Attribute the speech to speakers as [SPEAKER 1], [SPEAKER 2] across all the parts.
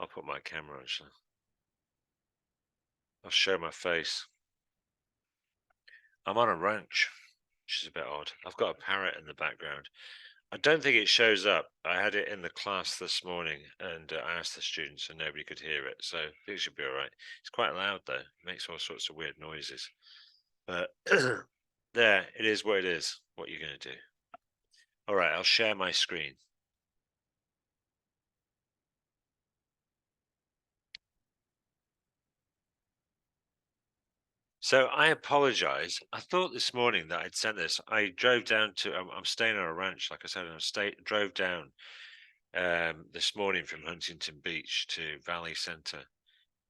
[SPEAKER 1] I'll put my camera actually. I'll show my face. I'm on a ranch, which is a bit odd. I've got a parrot in the background. I don't think it shows up. I had it in the class this morning, and I asked the students, and nobody could hear it. So I think it should be all right. It's quite loud though. It makes all sorts of weird noises. But there, it is what it is. What you're going to do. All right, I'll share my screen. So I apologize. I thought this morning that I'd sent this. I drove down to. I'm staying on a ranch, like I said, and drove down this morning from Huntington Beach to Valley Center,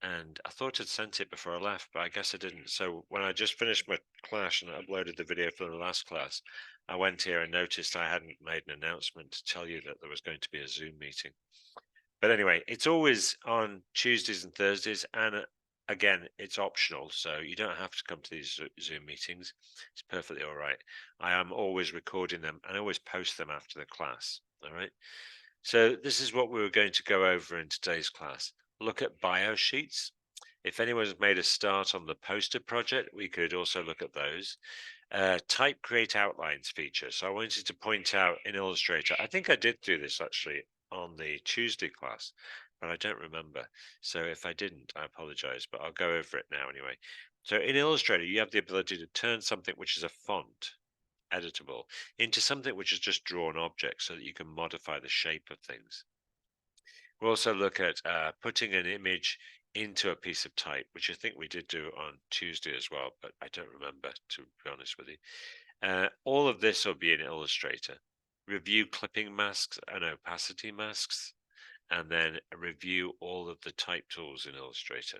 [SPEAKER 1] and I thought I'd sent it before I left, but I guess I didn't. So when I just finished my class and uploaded the video for the last class, I went here and noticed I hadn't made an announcement to tell you that there was going to be a Zoom meeting. But anyway, it's always on Tuesdays and Thursdays, and again, it's optional, so you don't have to come to these Zoom meetings. It's perfectly all right. I am always recording them, and I always post them after the class. All right. So this is what we were going to go over in today's class. Look at bio sheets. If anyone's made a start on the poster project, we could also look at those. Type create outlines feature. So I wanted to point out in Illustrator, I think I did do this actually on the Tuesday class, but I don't remember. So if I didn't, I apologize, but I'll go over it now anyway. So in Illustrator, you have the ability to turn something which is a font, editable, into something which is just drawn object so that you can modify the shape of things. We'll also look at putting an image into a piece of type, which I think we did do on Tuesday as well, but I don't remember, to be honest with you. All of this will be in Illustrator. Review clipping masks and opacity masks, and then review all of the type tools in Illustrator.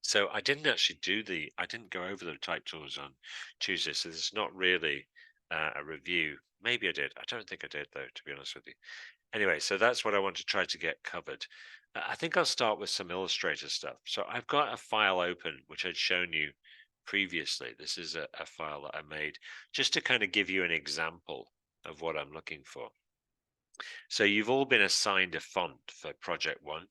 [SPEAKER 1] So I didn't actually I didn't go over the type tools on Tuesday, so this is not really a review. Maybe I did. I don't think I did, though, to be honest with you. Anyway, so that's what I want to try to get covered. I think I'll start with some Illustrator stuff. So I've got a file open, which I'd shown you previously. This is a file that I made just to kind of give you an example of what I'm looking for. So you've all been assigned a font for project one.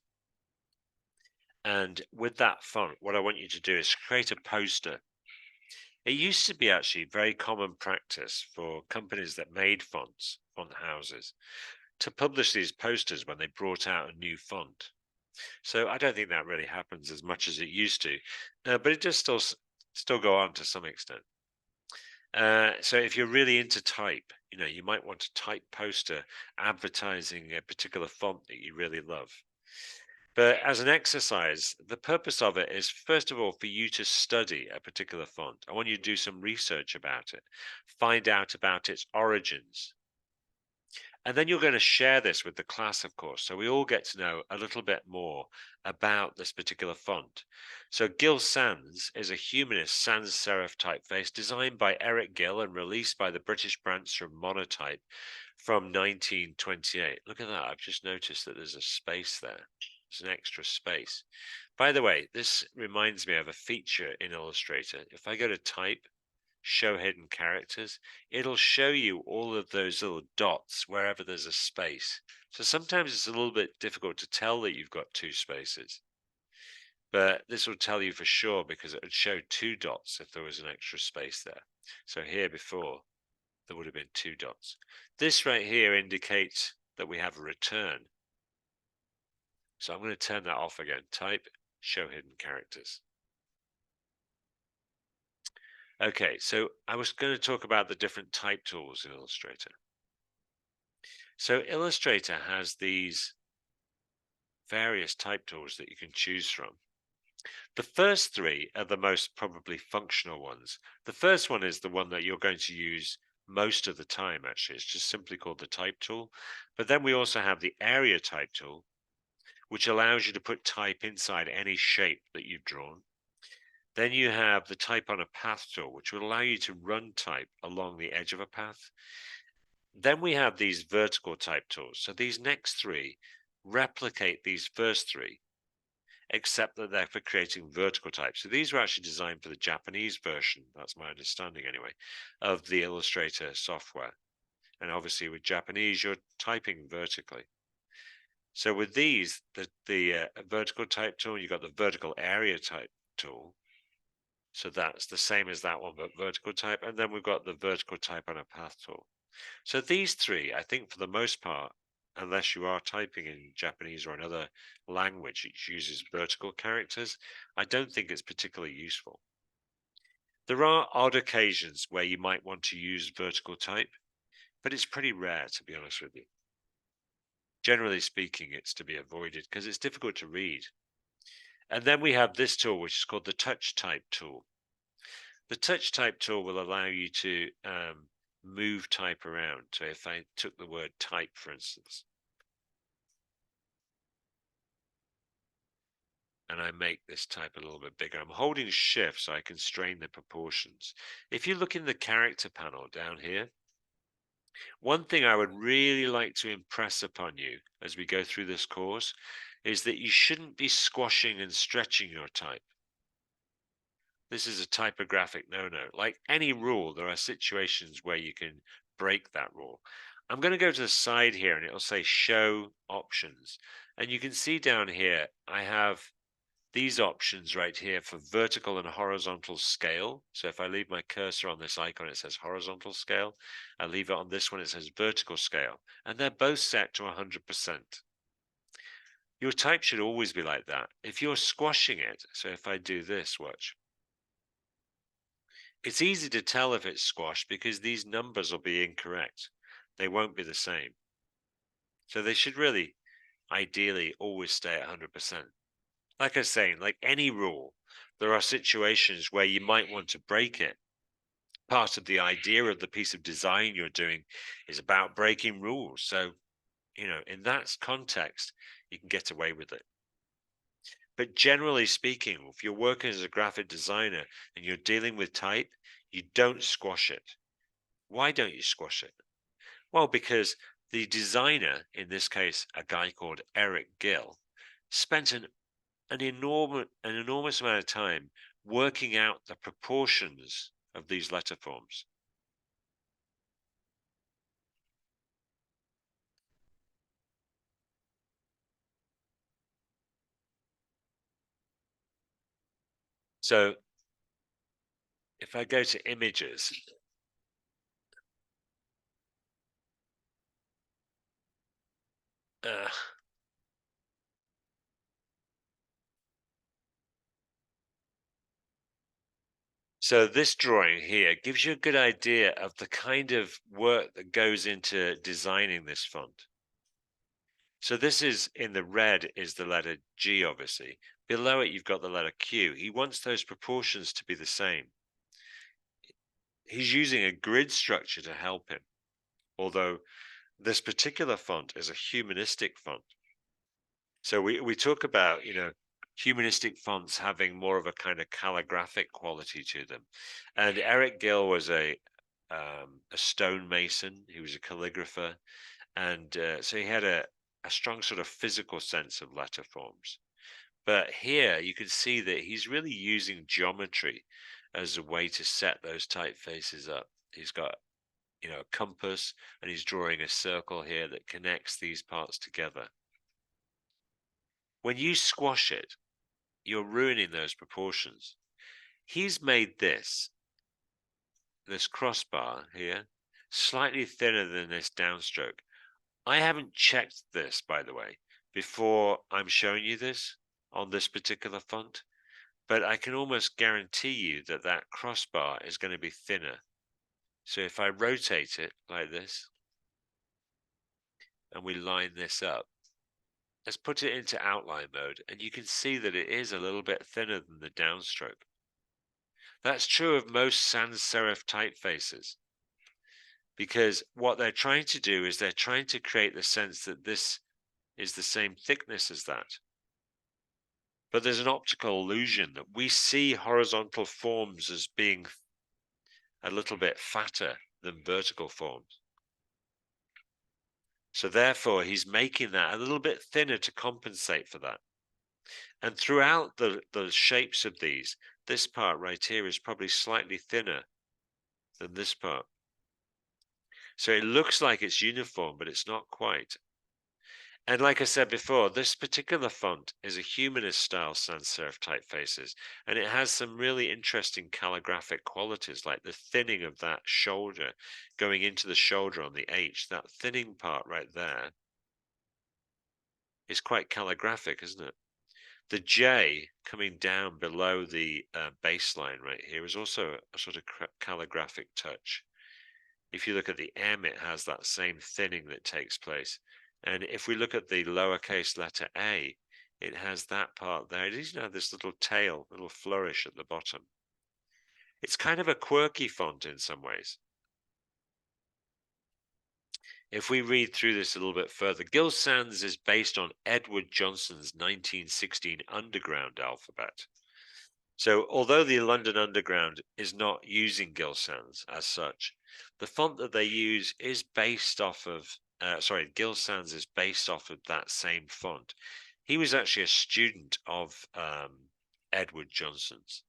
[SPEAKER 1] And with that font, what I want you to do is create a poster. It used to be actually very common practice for companies that made fonts, font houses, to publish these posters when they brought out a new font. So I don't think that really happens as much as it used to, but it does still go on to some extent. So if you're really into type, you might want a type poster advertising a particular font that you really love. But as an exercise, the purpose of it is, first of all, for you to study a particular font. I want you to do some research about it, find out about its origins. And then you're going to share this with the class, of course. So we all get to know a little bit more about this particular font. So Gill Sans is a humanist sans serif typeface designed by Eric Gill and released by the British branch of Monotype from 1928. Look at that. I've just noticed that there's a space there. It's an extra space. By the way, this reminds me of a feature in Illustrator. If I go to type, show hidden characters, it'll show you all of those little dots wherever there's a space. So sometimes it's a little bit difficult to tell that you've got two spaces. But this will tell you for sure because it would show two dots if there was an extra space there. So here before, there would have been two dots. This right here indicates that we have a return. So I'm going to turn that off again. Type, show hidden characters. Okay, so I was going to talk about the different type tools in Illustrator. So Illustrator has these various type tools that you can choose from. The first three are the most probably functional ones. The first one is the one that you're going to use most of the time, actually. It's just simply called the type tool. But then we also have the area type tool, which allows you to put type inside any shape that you've drawn. Then you have the type on a path tool, which will allow you to run type along the edge of a path. Then we have these vertical type tools. So these next three replicate these first three, except that they're for creating vertical types. So these were actually designed for the Japanese version, that's my understanding anyway, of the Illustrator software. And obviously with Japanese, you're typing vertically. So with these, the vertical type tool, you've got the vertical area type tool. So that's the same as that one, but vertical type. And then we've got the vertical type on a path tool. So these three, I think for the most part, unless you are typing in Japanese or another language which uses vertical characters, I don't think it's particularly useful. There are odd occasions where you might want to use vertical type, but it's pretty rare, to be honest with you. Generally speaking, it's to be avoided because it's difficult to read. And then we have this tool, which is called the touch type tool. The touch type tool will allow you to move type around. So if I took the word type, for instance, and I make this type a little bit bigger, I'm holding shift so I constrain the proportions. If you look in the character panel down here, one thing I would really like to impress upon you as we go through this course is that you shouldn't be squashing and stretching your type. This is a typographic no-no. Like any rule, there are situations where you can break that rule. I'm going to go to the side here and it'll say show options. And you can see down here, I have these options right here for vertical and horizontal scale. So if I leave my cursor on this icon, it says horizontal scale. I leave it on this one, it says vertical scale. And they're both set to 100%. Your type should always be like that. If you're squashing it, so if I do this, watch. It's easy to tell if it's squashed because these numbers will be incorrect. They won't be the same. So they should really, ideally, always stay at 100%. Like I was saying, like any rule, there are situations where you might want to break it. Part of the idea of the piece of design you're doing is about breaking rules. So, in that context, you can get away with it. But generally speaking, if you're working as a graphic designer and you're dealing with type, you don't squash it. Why don't you squash it? Well, because the designer, in this case, a guy called Eric Gill, spent an enormous amount of time working out the proportions of these letter forms. So if I go to images, uh, so this drawing here gives you a good idea of the kind of work that goes into designing this font. So this is in the red is the letter G, obviously. Below it, you've got the letter Q. He wants those proportions to be the same. He's using a grid structure to help him, although this particular font is a humanistic font. So we talk about, humanistic fonts having more of a kind of calligraphic quality to them. And Eric Gill was a stonemason. He was a calligrapher. And so he had a strong sort of physical sense of letter forms. But here you can see that he's really using geometry as a way to set those typefaces up. He's got, a compass and he's drawing a circle here that connects these parts together. When you squash it, you're ruining those proportions. He's made this crossbar here slightly thinner than this downstroke. I haven't checked this, by the way, before I'm showing you this on this particular font, but I can almost guarantee you that that crossbar is going to be thinner. So if I rotate it like this and we line this up, let's put it into outline mode and you can see that it is a little bit thinner than the downstroke. That's true of most sans serif typefaces because what they're trying to do is they're trying to create the sense that this is the same thickness as that. But there's an optical illusion that we see horizontal forms as being a little bit fatter than vertical forms. So therefore, he's making that a little bit thinner to compensate for that. And throughout the shapes of these, this part right here is probably slightly thinner than this part. So it looks like it's uniform, but it's not quite. And like I said before, this particular font is a humanist style sans serif typefaces, and it has some really interesting calligraphic qualities, like the thinning of that shoulder going into the shoulder on the H. That thinning part right there is quite calligraphic, isn't it? The J coming down below the baseline right here is also a sort of calligraphic touch. If you look at the M, it has that same thinning that takes place. And if we look at the lowercase letter a, it has that part there. It is, this little tail, little flourish at the bottom. It's kind of a quirky font in some ways. If we read through this a little bit further, Gill Sans is based on Edward Johnson's 1916 Underground alphabet. So although the London Underground is not using Gill Sans as such, the font that they use is based off of, Gill Sans is based off of that same font. He was actually a student of Edward Johnson's.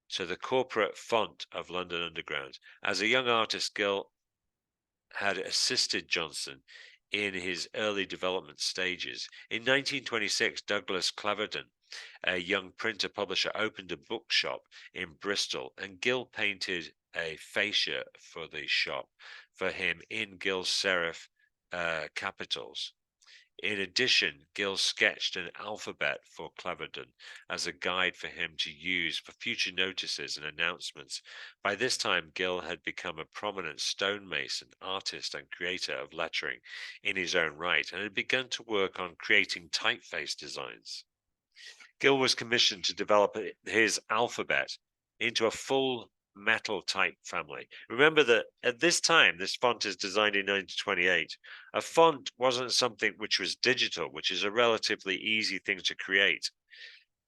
[SPEAKER 1] So the corporate font of London Underground. As a young artist, Gill had assisted Johnson in his early development stages. In 1926, Douglas Cleverden, a young printer publisher, opened a bookshop in Bristol, and Gill painted a fascia for the shop for him in Gill serif capitals. In addition, Gill sketched an alphabet for Cleverden as a guide for him to use for future notices and announcements. By this time, Gill had become a prominent stonemason, artist, and creator of lettering in his own right, and had begun to work on creating typeface designs. Gill was commissioned to develop his alphabet into a full metal type family. Remember that at this time, this font is designed in 1928. A font wasn't something which was digital, which is a relatively easy thing to create.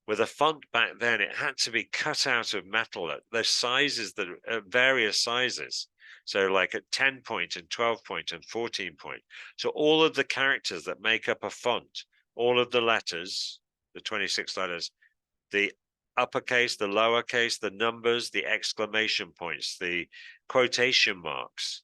[SPEAKER 1] With a font back then, it had to be cut out of metal at the sizes that are various sizes. So like at 10 point and 12 point and 14 point. So all of the characters that make up a font, all of the letters, the 26 letters, the uppercase, the lowercase, the numbers, the exclamation points, the quotation marks,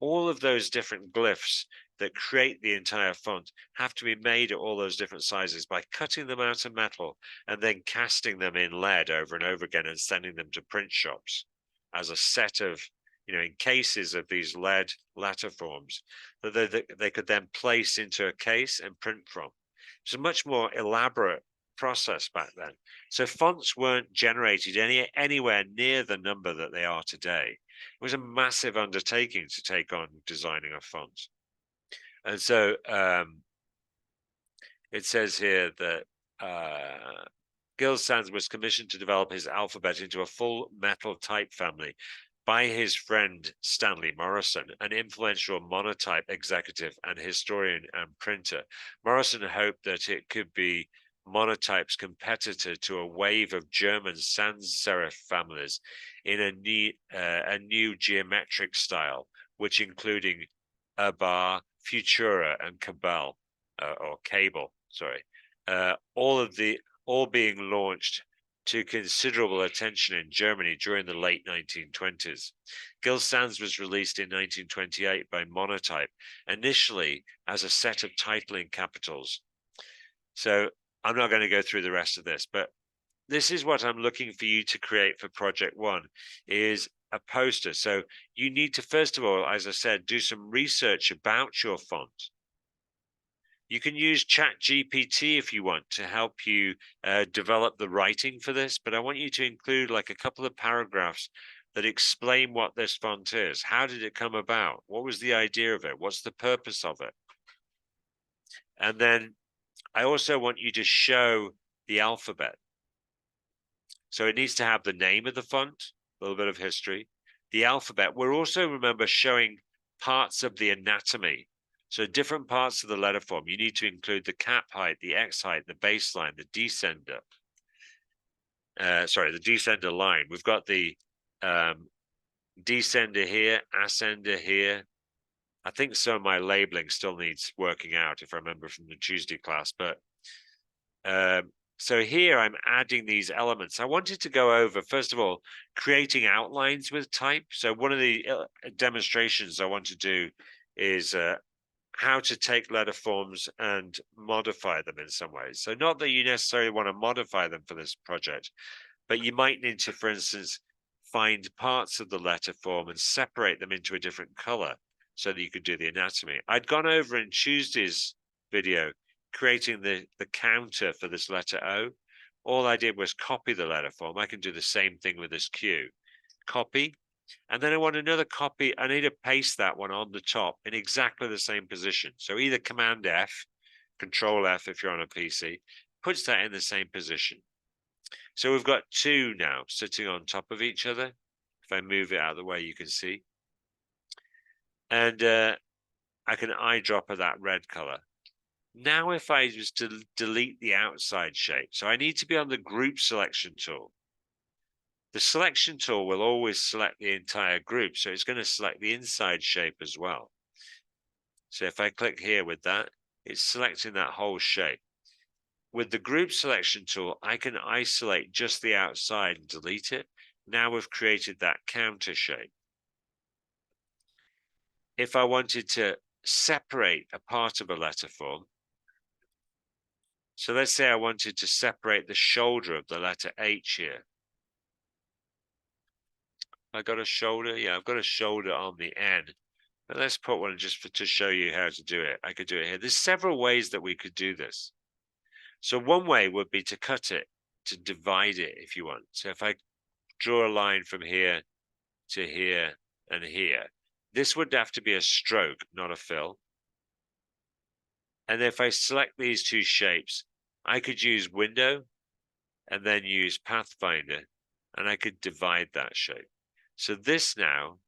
[SPEAKER 1] all of those different glyphs that create the entire font have to be made at all those different sizes by cutting them out of metal and then casting them in lead over and over again and sending them to print shops as a set of, in cases of these lead letterforms that they could then place into a case and print from. It's a much more elaborate process back then. So fonts weren't generated anywhere near the number that they are today. It was a massive undertaking to take on designing a font. And so it says here that Gill Sans was commissioned to develop his alphabet into a full metal type family by his friend Stanley Morrison, an influential monotype executive and historian and printer. Morrison hoped that it could be monotype's competitor to a wave of German sans serif families in a new geometric style, which including Bar, Futura, and Cabal, or Cable, sorry, all being launched to considerable attention in Germany during the late 1920s. Gill Sans was released in 1928 by Monotype, initially as a set of titling capitals. So I'm not going to go through the rest of this, but this is what I'm looking for you to create for Project One, is a poster. So you need to, first of all, as I said, do some research about your font. You can use ChatGPT if you want to help you develop the writing for this, but I want you to include like a couple of paragraphs that explain what this font is. How did it come about? What was the idea of it? What's the purpose of it? And then I also want you to show the alphabet. So it needs to have the name of the font, a little bit of history, the alphabet. We're also, remember, showing parts of the anatomy. So different parts of the letter form. You need to include the cap height, the X height, the baseline, the descender. The descender line. We've got the descender here, ascender here. I think some of my labeling still needs working out, if I remember from the Tuesday class. But so here I'm adding these elements. I wanted to go over, first of all, creating outlines with type. So one of the demonstrations I want to do is how to take letter forms and modify them in some ways. So not that you necessarily want to modify them for this project, but you might need to, for instance, find parts of the letter form and separate them into a different color so that you could do the anatomy. I'd gone over in Tuesday's video creating the counter for this letter O. All I did was copy the letter form. I can do the same thing with this Q. Copy, and then I want another copy. I need to paste that one on the top in exactly the same position. So either Command F, Control F if you're on a PC, puts that in the same position. So we've got two now sitting on top of each other. If I move it out of the way, you can see. And I can eyedropper that red color. Now if I was to delete the outside shape, so I need to be on the group selection tool. The selection tool will always select the entire group, so it's going to select the inside shape as well. So if I click here with that, it's selecting that whole shape. With the group selection tool, I can isolate just the outside and delete it. Now we've created that counter shape. If I wanted to separate a part of a letter form, so let's say I wanted to separate the shoulder of the letter H here. I got a shoulder, yeah, I've got a shoulder on the N. But let's put one just to show you how to do it. I could do it here. There's several ways that we could do this. So one way would be to cut it, to divide it if you want. So if I draw a line from here to here and here, this would have to be a stroke, not a fill. And if I select these two shapes, I could use window and then use Pathfinder, and I could divide that shape. So this now,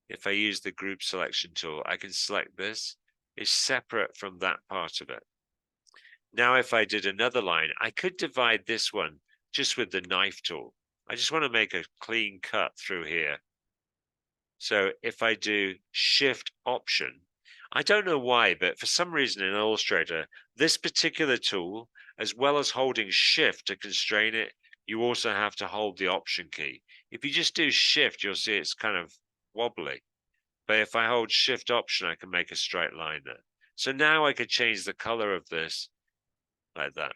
[SPEAKER 1] if I use the group selection tool, I can select this. It's separate from that part of it. Now, if I did another line, I could divide this one just with the knife tool. I just want to make a clean cut through here. So if I do Shift Option, I don't know why, but for some reason in Illustrator, this particular tool, as well as holding Shift to constrain it, you also have to hold the Option key. If you just do Shift, you'll see it's kind of wobbly. But if I hold Shift Option, I can make a straight line there. So now I could change the color of this like that.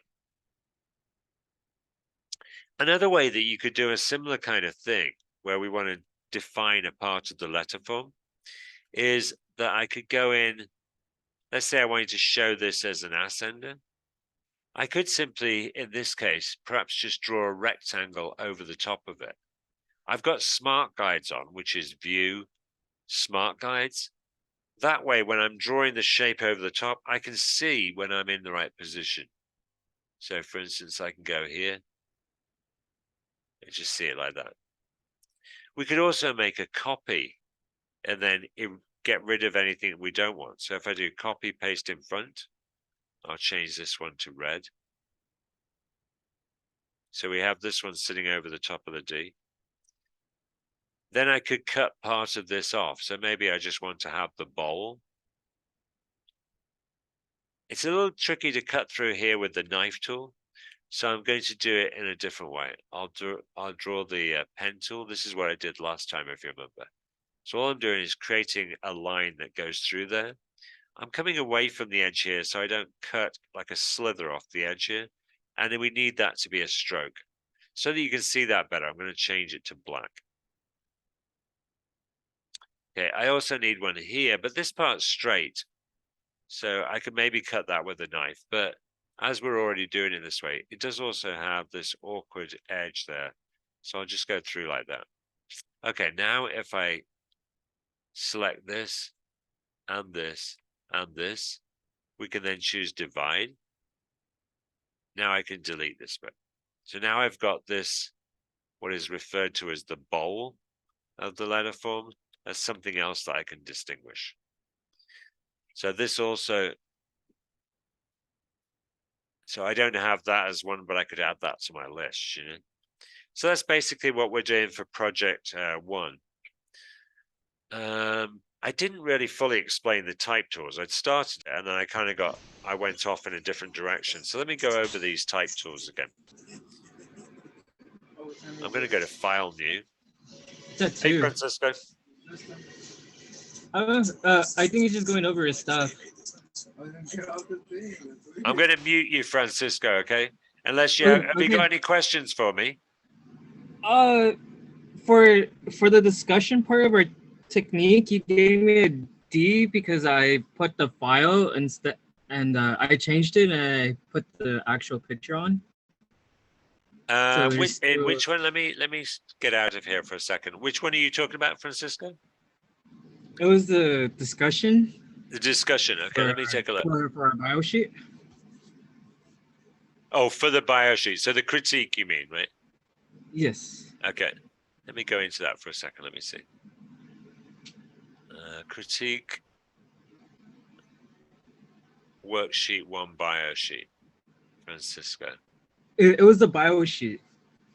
[SPEAKER 1] Another way that you could do a similar kind of thing, where we want to define a part of the letter form, is that I could go in, let's say I wanted to show this as an ascender. I could simply, in this case, perhaps just draw a rectangle over the top of it. I've got Smart Guides on, which is View, Smart Guides. That way, when I'm drawing the shape over the top, I can see when I'm in the right position. So for instance, I can go here and just see it like that. We could also make a copy and then get rid of anything we don't want. So if I do copy, paste in front, I'll change this one to red. So we have this one sitting over the top of the D. Then I could cut part of this off. So maybe I just want to have the bowl. It's a little tricky to cut through here with the knife tool. So I'm going to do it in a different way. I'll draw the pen tool. This is what I did last time, if you remember. So all I'm doing is creating a line that goes through there. I'm coming away from the edge here so I don't cut like a slither off the edge here. And then we need that to be a stroke. So that you can see that better, I'm going to change it to black. Okay, I also need one here, but this part's straight. So I could maybe cut that with a knife, but as we're already doing it this way, it does also have this awkward edge there. So I'll just go through like that. Okay, now if I select this and this and this, we can then choose divide. Now I can delete this bit. So now I've got this, what is referred to as the bowl of the letter form. That's something else that I can distinguish. So this also, so I don't have that as one, but I could add that to my list, you know. So that's basically what we're doing for project 1. I didn't really fully explain the type tools. I'd started it and then I went off in a different direction. So let me go over these type tools again. I'm going to go to File, New.
[SPEAKER 2] It's a
[SPEAKER 1] Hey,
[SPEAKER 2] 2.
[SPEAKER 1] Francisco.
[SPEAKER 2] I think he's just going over his stuff.
[SPEAKER 1] I'm going to mute you, Francisco. Okay. Unless you have you
[SPEAKER 2] Okay.
[SPEAKER 1] got any questions for me?
[SPEAKER 2] Uh, for the discussion part of our technique, you gave me a D because I put the file instead, and I changed it and I put the actual picture on. So there's
[SPEAKER 1] In which one? Let me get out of here for a second. Which one are you talking about, Francisco?
[SPEAKER 2] it was the discussion
[SPEAKER 1] The discussion. Okay,
[SPEAKER 2] for
[SPEAKER 1] let me take a look.
[SPEAKER 2] for our bio sheet.
[SPEAKER 1] Oh, for the bio sheet. So the critique, you mean, right?
[SPEAKER 2] Yes.
[SPEAKER 1] Okay. Let me go into that for a second. Let me see. Critique. Worksheet 1 bio sheet. Francisco.
[SPEAKER 2] It was the bio sheet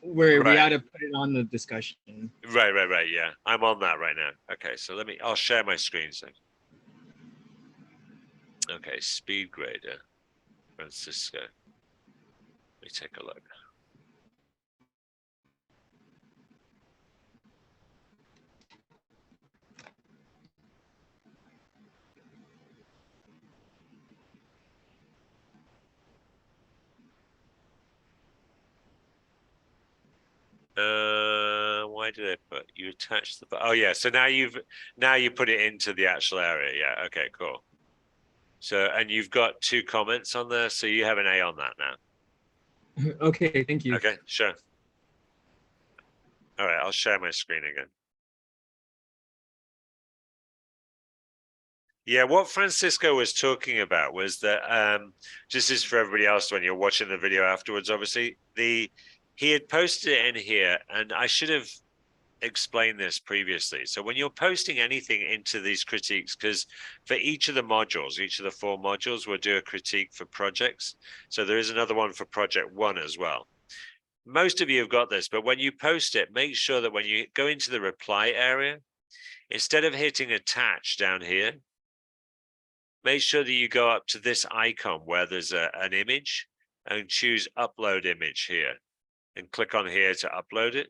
[SPEAKER 2] where we had
[SPEAKER 1] Right.
[SPEAKER 2] to put it on the discussion.
[SPEAKER 1] Right. Yeah. I'm on that right now. Okay, so I'll share my screen. So. Okay, speed grader. Francisco. Let me take a look. Why did I put you attach the? Oh yeah, so now you put it into the actual area. Yeah. Okay. Cool. So and you've got 2 comments on there, so you have an A on that now.
[SPEAKER 2] Okay, thank you.
[SPEAKER 1] Okay. Sure. All right. I'll share my screen again. Yeah, what Francisco was talking about was that just as for everybody else when you're watching the video afterwards, obviously he had posted it in here, and I should have explained this previously. So when you're posting anything into these critiques, because for each of the modules, each of the 4 modules, we'll do a critique for projects. So there is another one for project 1 as well. Most of you have got this, but when you post it, make sure that when you go into the reply area, instead of hitting attach down here, make sure that you go up to this icon where there's an image and choose upload image here and click on here to upload it.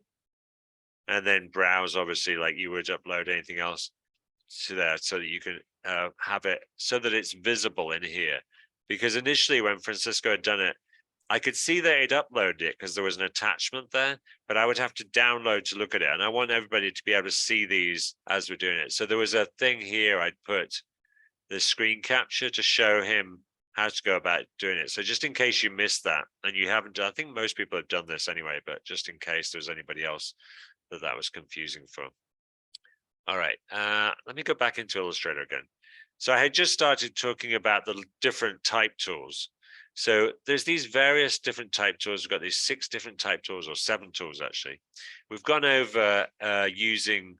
[SPEAKER 1] And then browse, obviously, like you would upload anything else to there so that you can have it so that it's visible in here. Because initially when Francisco had done it, I could see that he'd uploaded it because there was an attachment there, but I would have to download to look at it. And I want everybody to be able to see these as we're doing it. So there was a thing here I'd put the screen capture to show him how to go about doing it. So just in case you missed that and you haven't done, I think most people have done this anyway, but just in case there's anybody else that was confusing for. All right, let me go back into Illustrator again. So I had just started talking about the different type tools. So there's these various different type tools. We've got these 6 different type tools, or 7 tools actually. We've gone over using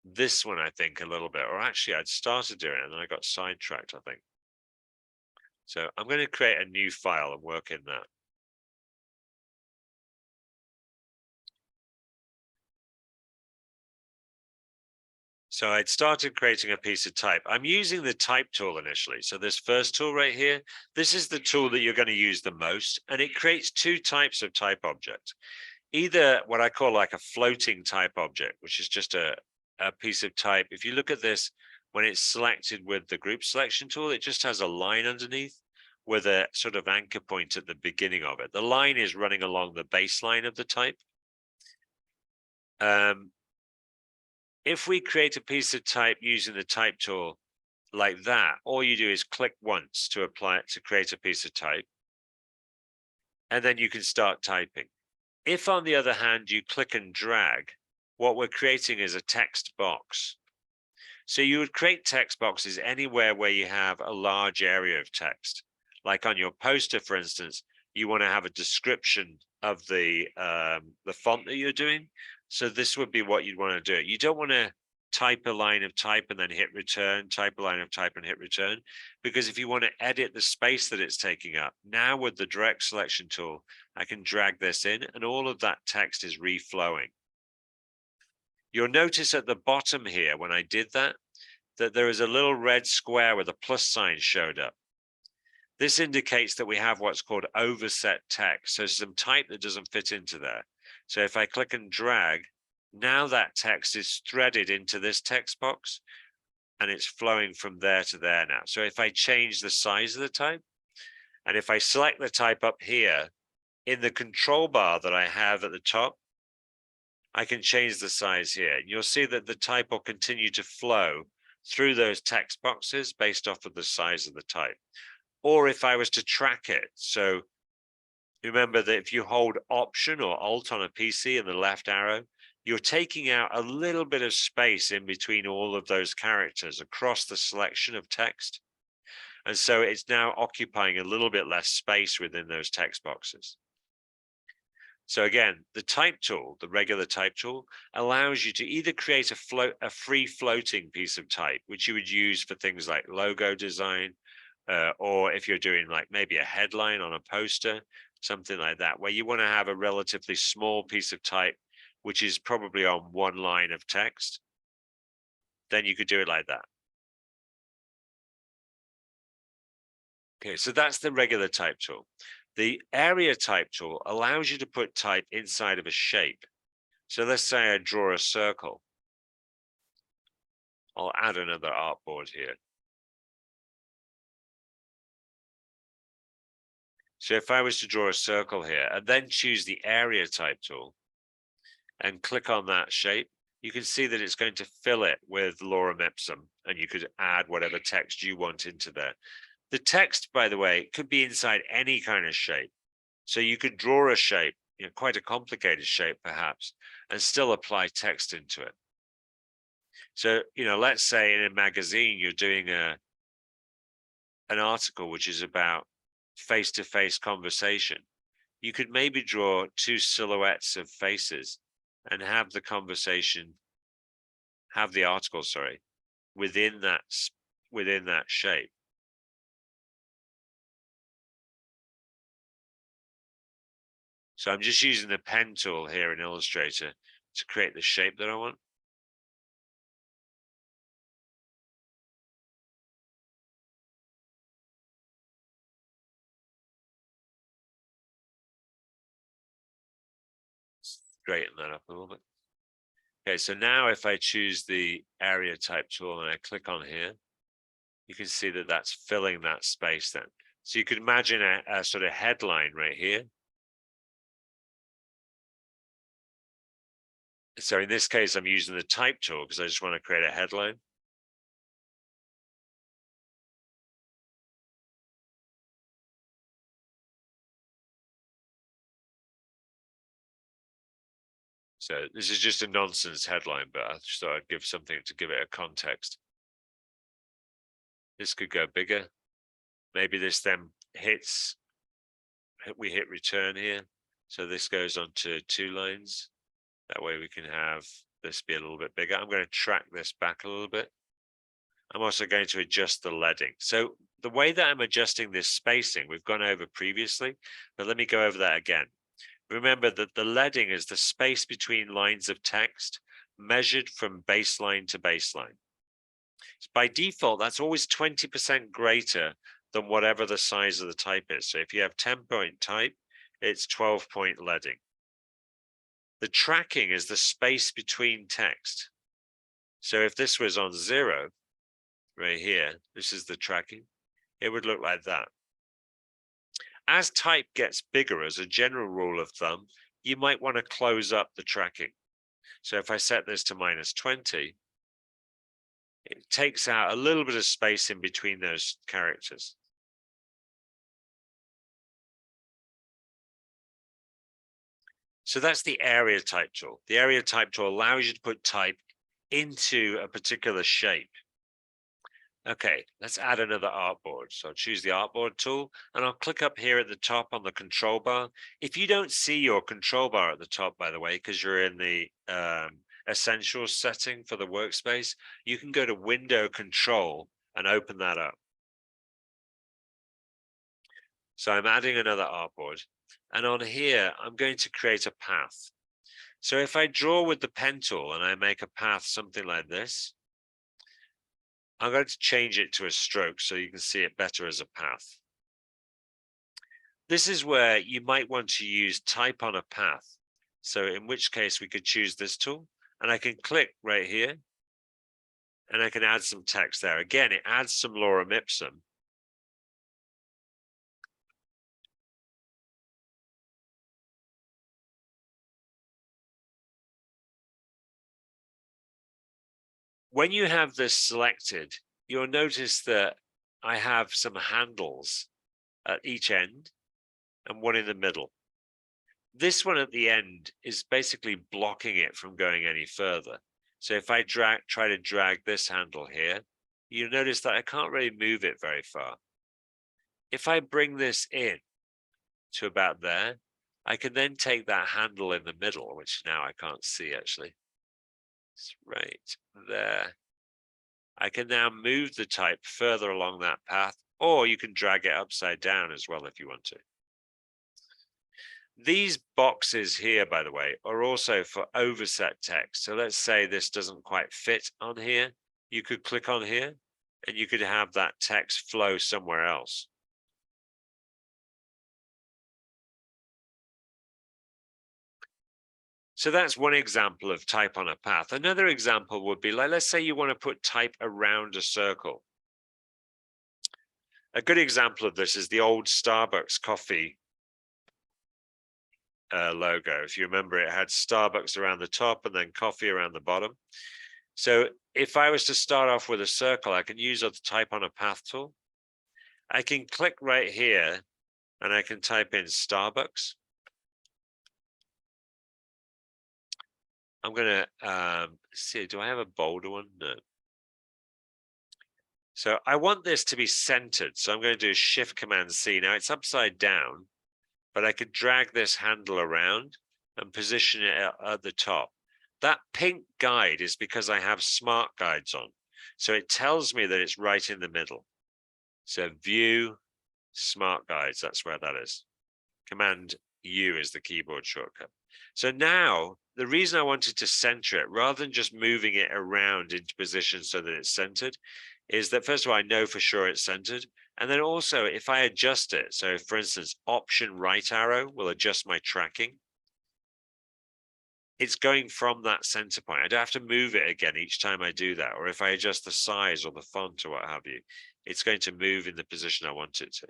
[SPEAKER 1] this one, I think, a little bit, or actually I'd started doing it and then I got sidetracked, I think. So I'm going to create a new file and work in that. So I'd started creating a piece of type. I'm using the type tool initially. So this first tool right here, this is the tool that you're going to use the most. And it creates 2 types of type object. Either what I call like a floating type object, which is just a piece of type. If you look at this, when it's selected with the group selection tool, it just has a line underneath with a sort of anchor point at the beginning of it. The line is running along the baseline of the type. If we create a piece of type using the type tool like that, all you do is click once to apply it to create a piece of type, and then you can start typing. If, on the other hand, you click and drag, what we're creating is a text box. So you would create text boxes anywhere where you have a large area of text. Like on your poster, for instance, you want to have a description of the font that you're doing. So this would be what you'd want to do. You don't want to type a line of type and then hit return, type a line of type and hit return, because if you want to edit the space that it's taking up, now with the direct selection tool, I can drag this in and all of that text is reflowing. You'll notice at the bottom here, when I did that there is a little red square with a plus sign showed up. This indicates that we have what's called overset text. So some type that doesn't fit into there. So if I click and drag, now that text is threaded into this text box. and it's flowing from there to there now. So if I change the size of the type, and if I select the type up here, in the control bar that I have at the top, I can change the size here. You'll see that the type will continue to flow through those text boxes based off of the size of the type. Or if I was to track it, so remember that if you hold Option or Alt on a PC and the left arrow, you're taking out a little bit of space in between all of those characters across the selection of text. And so it's now occupying a little bit less space within those text boxes. So again, the type tool, the regular type tool, allows you to either create a free floating piece of type, which you would use for things like logo design, or if you're doing like maybe a headline on a poster, something like that, where you want to have a relatively small piece of type, which is probably on one line of text, then you could do it like that. Okay, so that's the regular type tool. The area type tool allows you to put type inside of a shape. So let's say I draw a circle. I'll add another artboard here. So if I was to draw a circle here and then choose the area type tool and click on that shape, you can see that it's going to fill it with lorem ipsum, and you could add whatever text you want into there. The text, by the way, could be inside any kind of shape. So you could draw a shape, quite a complicated shape perhaps, and still apply text into it. So, let's say in a magazine, you're doing an article which is about face-to-face conversation. You could maybe draw two silhouettes of faces and have the article, within that shape. So I'm just using the pen tool here in Illustrator to create the shape that I want. Straighten that up a little bit. Okay, so now if I choose the area type tool and I click on here, you can see that that's filling that space then. So you could imagine a sort of headline right here. So in this case, I'm using the type tool because I just want to create a headline. So this is just a nonsense headline, but I just thought I'd give something to give it a context. This could go bigger. Maybe this then we hit return here. So this goes on to 2 lines. That way we can have this be a little bit bigger. I'm going to track this back a little bit. I'm also going to adjust the leading. So the way that I'm adjusting this spacing, we've gone over previously, but let me go over that again. Remember that the leading is the space between lines of text measured from baseline to baseline. By default, that's always 20% greater than whatever the size of the type is. So if you have 10-point type, it's 12-point leading. The tracking is the space between text. So if this was on 0, right here, this is the tracking, it would look like that. As type gets bigger, as a general rule of thumb, you might want to close up the tracking. So if I set this to -20, it takes out a little bit of space in between those characters. So that's the area type tool. The area type tool allows you to put type into a particular shape. Okay, let's add another artboard. So I'll choose the artboard tool and I'll click up here at the top on the control bar. If you don't see your control bar at the top, by the way, because you're in the essentials setting for the workspace, you can go to Window Control and open that up. So I'm adding another artboard, and on here, I'm going to create a path. So if I draw with the pen tool and I make a path something like this, I'm going to change it to a stroke so you can see it better as a path. This is where you might want to use type on a path. So in which case we could choose this tool and I can click right here and I can add some text there. Again, it adds some lorem ipsum. When you have this selected, you'll notice that I have some handles at each end and one in the middle. This one at the end is basically blocking it from going any further. So if I try to drag this handle here, you'll notice that I can't really move it very far. If I bring this in to about there, I can then take that handle in the middle, which now I can't see actually. It's right there. I can now move the type further along that path, or you can drag it upside down as well if you want to. These boxes here, by the way, are also for overset text. So let's say this doesn't quite fit on here. You could click on here and you could have that text flow somewhere else. So that's one example of type on a path. Another example would be like, let's say you want to put type around a circle. A good example of this is the old Starbucks coffee logo. If you remember, it had Starbucks around the top and then coffee around the bottom. So if I was to start off with a circle, I can use the type on a path tool. I can click right here and I can type in Starbucks. I'm going to see, do I have a bolder one? No. So I want this to be centered. So I'm going to do Shift Command C. Now it's upside down, but I could drag this handle around and position it at the top. That pink guide is because I have smart guides on. So it tells me that it's right in the middle. So View, Smart Guides, that's where that is. Command U is the keyboard shortcut. So now the reason I wanted to center it rather than just moving it around into position so that it's centered is that first of all, I know for sure it's centered. And then also if I adjust it, so for instance, Option right arrow will adjust my tracking. It's going from that center point. I don't have to move it again each time I do that. Or if I adjust the size or the font or what have you, it's going to move in the position I want it to.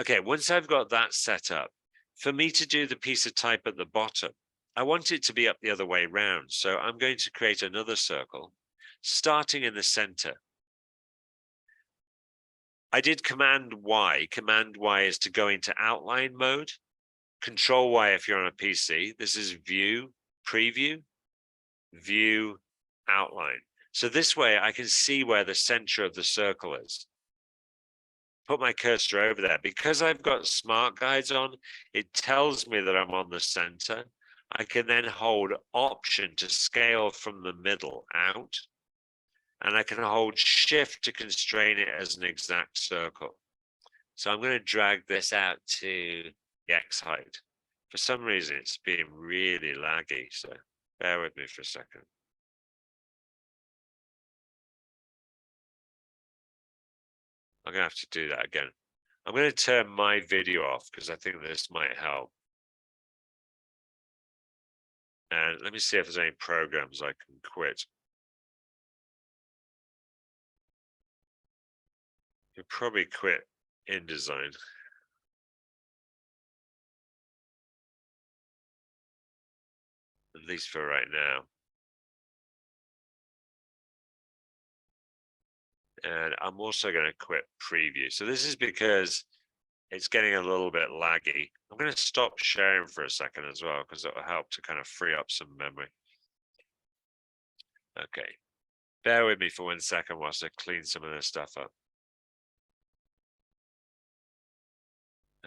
[SPEAKER 1] Okay, once I've got that set up, for me to do the piece of type at the bottom, I want it to be up the other way round. So I'm going to create another circle, starting in the center. I did Command Y. Command Y is to go into outline mode. Control Y if you're on a PC. This is View, Preview, View, Outline. So this way I can see where the center of the circle is. Put my cursor over there. Because I've got smart guides on, it tells me that I'm on the center. I can then hold Option to scale from the middle out. And I can hold Shift to constrain it as an exact circle. So I'm going to drag this out to the X height. For some reason, it's being really laggy. So bear with me for a second. I'm going to have to do that again. I'm going to turn my video off because I think this might help. And let me see if there's any programs I can quit. You probably quit InDesign. At least for right now. And I'm also going to quit Preview. So this is because it's getting a little bit laggy. I'm going to stop sharing for a second as well, because it will help to kind of free up some memory. Okay. Bear with me for 1 second whilst I clean some of this stuff up.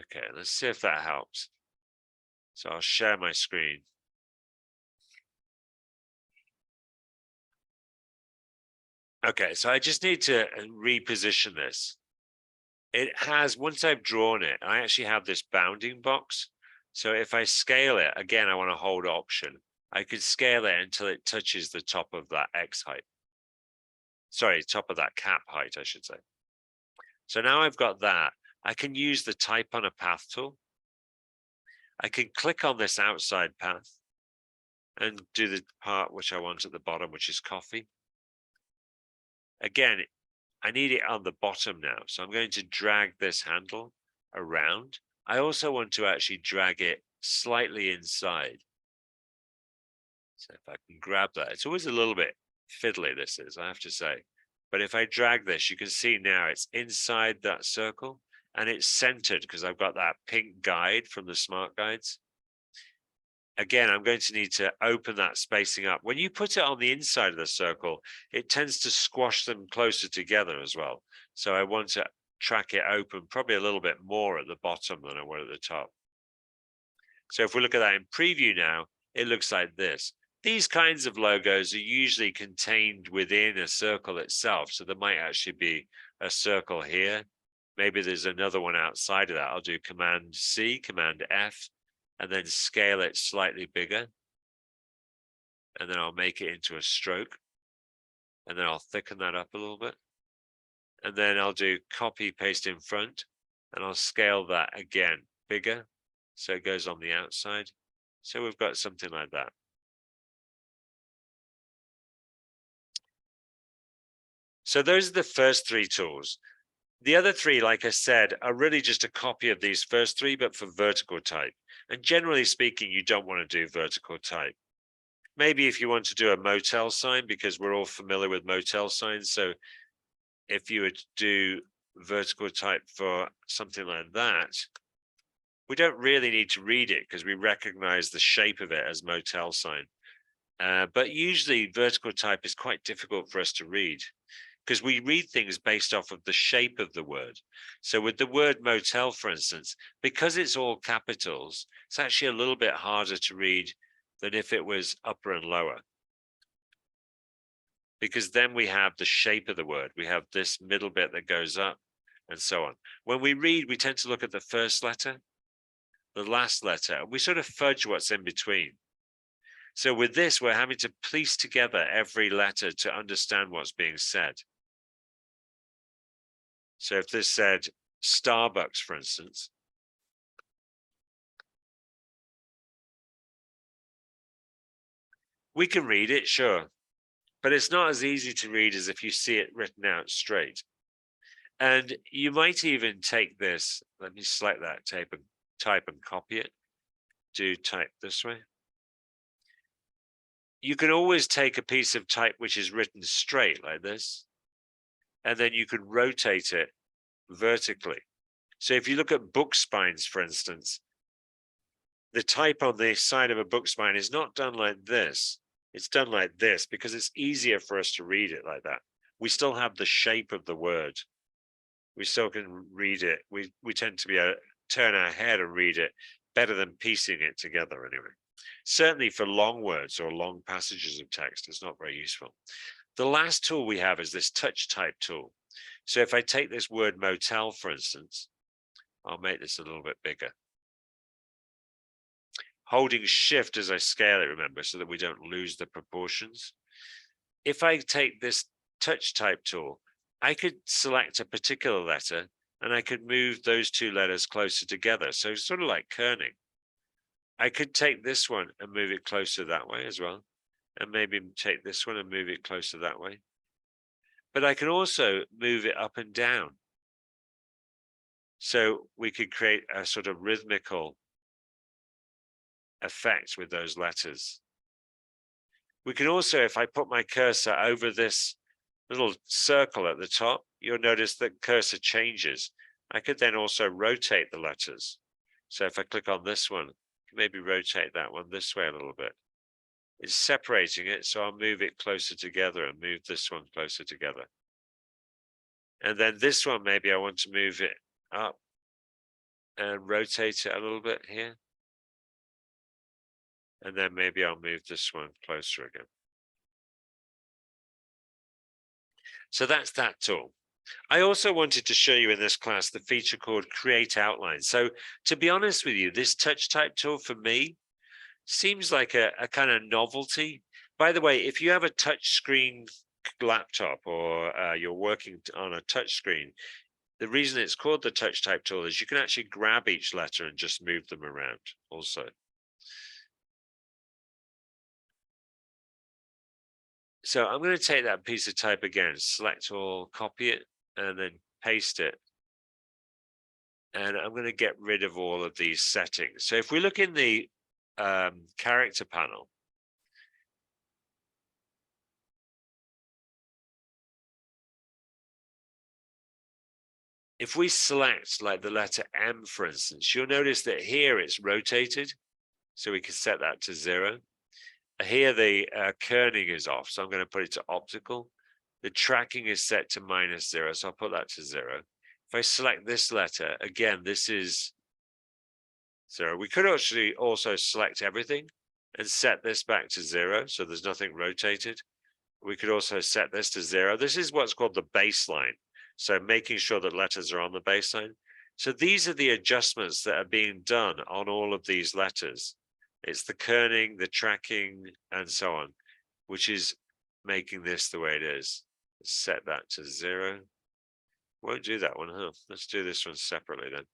[SPEAKER 1] Okay, let's see if that helps. So I'll share my screen. Okay, so I just need to reposition this. It has, once I've drawn it, I actually have this bounding box. So if I scale it, again, I want to hold Option. I could scale it until it touches the top of that X height. Sorry, top of that cap height, I should say. So now I've got that. I can use the Type on a Path tool. I can click on this outside path and do the part which I want at the bottom, which is coffee. Again, I need it on the bottom now. So I'm going to drag this handle around. I also want to actually drag it slightly inside. So if I can grab that, it's always a little bit fiddly, this is, I have to say. But if I drag this, you can see now it's inside that circle and it's centered because I've got that pink guide from the smart guides. Again, I'm going to need to open that spacing up. When you put it on the inside of the circle, it tends to squash them closer together as well. So I want to track it open probably a little bit more at the bottom than I would at the top. So if we look at that in preview now, it looks like this. These kinds of logos are usually contained within a circle itself. So there might actually be a circle here. Maybe there's another one outside of that. I'll do Command C, Command F, and then scale it slightly bigger. And then I'll make it into a stroke. And then I'll thicken that up a little bit. And then I'll do copy, paste in front, and I'll scale that again bigger. So it goes on the outside. So we've got something like that. So those are the first three tools. The other three, like I said, are really just a copy of these first three, but for vertical type. And generally speaking, you don't want to do vertical type. Maybe if you want to do a motel sign, because we're all familiar with motel signs. So if you were to do vertical type for something like that, we don't really need to read it because we recognize the shape of it as motel sign. But usually vertical type is quite difficult for us to read because we read things based off of the shape of the word. So with the word motel, for instance, because it's all capitals, it's actually a little bit harder to read than if it was upper and lower. Because then we have the shape of the word. We have this middle bit that goes up and so on. When we read, we tend to look at the first letter, the last letter, and we sort of fudge what's in between. So with this, we're having to piece together every letter to understand what's being said. So if this said Starbucks, for instance, we can read it, sure, but it's not as easy to read as if you see it written out straight. And you might even take this, let me select that type and copy it, do type this way. You can always take a piece of type which is written straight like this, and then you can rotate it vertically. So if you look at book spines, for instance, the type on the side of a book spine is not done like this. It's done like this because it's easier for us to read it like that. We still have the shape of the word. We still can read it. We tend to be able to turn our head and read it better than piecing it together anyway. Certainly for long words or long passages of text, it's not very useful. The last tool we have is this touch type tool. So if I take this word motel, for instance, I'll make this a little bit bigger. Holding shift as I scale it, remember, so that we don't lose the proportions. If I take this touch type tool, I could select a particular letter and I could move those two letters closer together. So sort of like kerning. I could take this one and move it closer that way as well. And maybe take this one and move it closer that way. But I can also move it up and down. So we could create a sort of rhythmical effect with those letters. We can also, if I put my cursor over this little circle at the top, you'll notice that cursor changes. I could then also rotate the letters. So if I click on this one, maybe rotate that one this way a little bit. It's separating it, so I'll move it closer together and move this one closer together. And then this one, maybe I want to move it up and rotate it a little bit here. And then maybe I'll move this one closer again. So that's that tool. I also wanted to show you in this class the feature called Create Outline. So to be honest with you, this touch type tool for me seems like a kind of novelty. By the way, if you have a touch screen laptop or you're working on a touch screen, the reason it's called the touch type tool is you can actually grab each letter and just move them around also. So I'm going to take that piece of type again, select all, copy it, and then paste it. And I'm going to get rid of all of these settings. So if we look in the character panel, if we select like the letter M, for instance, you'll notice that here it's rotated. So we can set that to 0. Here the kerning is off, so I'm going to put it to optical. The tracking is set to -0, so I'll put that to 0. If I select this letter, again, this is 0. We could actually also select everything and set this back to 0, so there's nothing rotated. We could also set this to 0. This is what's called the baseline, so making sure that letters are on the baseline. So these are the adjustments that are being done on all of these letters. It's the kerning, the tracking, and so on, which is making this the way it is. Let's set that to 0. Won't do that one, huh? Let's do this one separately then.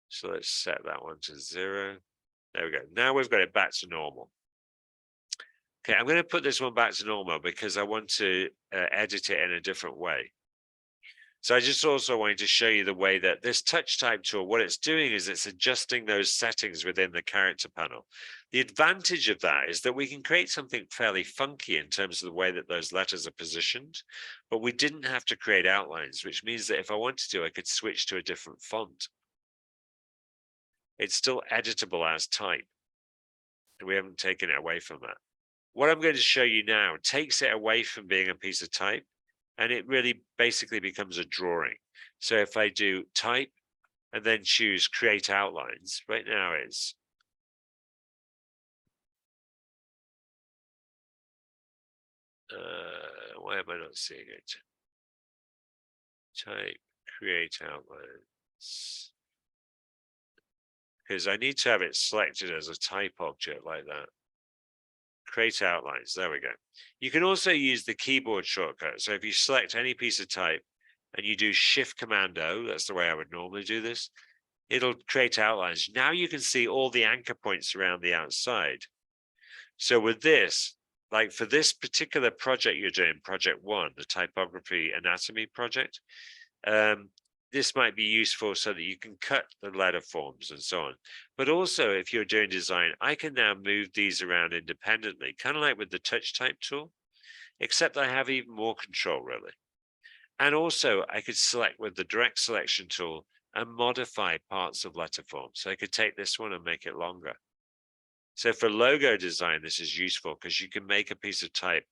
[SPEAKER 1] So let's set that one to 0. There we go. Now we've got it back to normal. Okay, I'm going to put this one back to normal because I want to edit it in a different way. So I just also wanted to show you the way that this touch type tool, what it's doing is it's adjusting those settings within the character panel. The advantage of that is that we can create something fairly funky in terms of the way that those letters are positioned, but we didn't have to create outlines, which means that if I wanted to, I could switch to a different font. It's still editable as type, and we haven't taken it away from that. What I'm going to show you now takes it away from being a piece of type, and it really basically becomes a drawing. So if I do type and then choose create outlines, right now it's why am I not seeing it? Type create outlines, because I need to have it selected as a type object like that. Create outlines, there we go. You can also use the keyboard shortcut. So if you select any piece of type and you do Shift Command O, that's the way I would normally do this, it'll create outlines. Now you can see all the anchor points around the outside. So with this, like for this particular project you're doing, project 1, the typography anatomy project, this might be useful so that you can cut the letter forms and so on. But also if you're doing design, I can now move these around independently, kind of like with the touch type tool, except I have even more control really. And also I could select with the direct selection tool and modify parts of letter form. So I could take this one and make it longer. So for logo design, this is useful because you can make a piece of type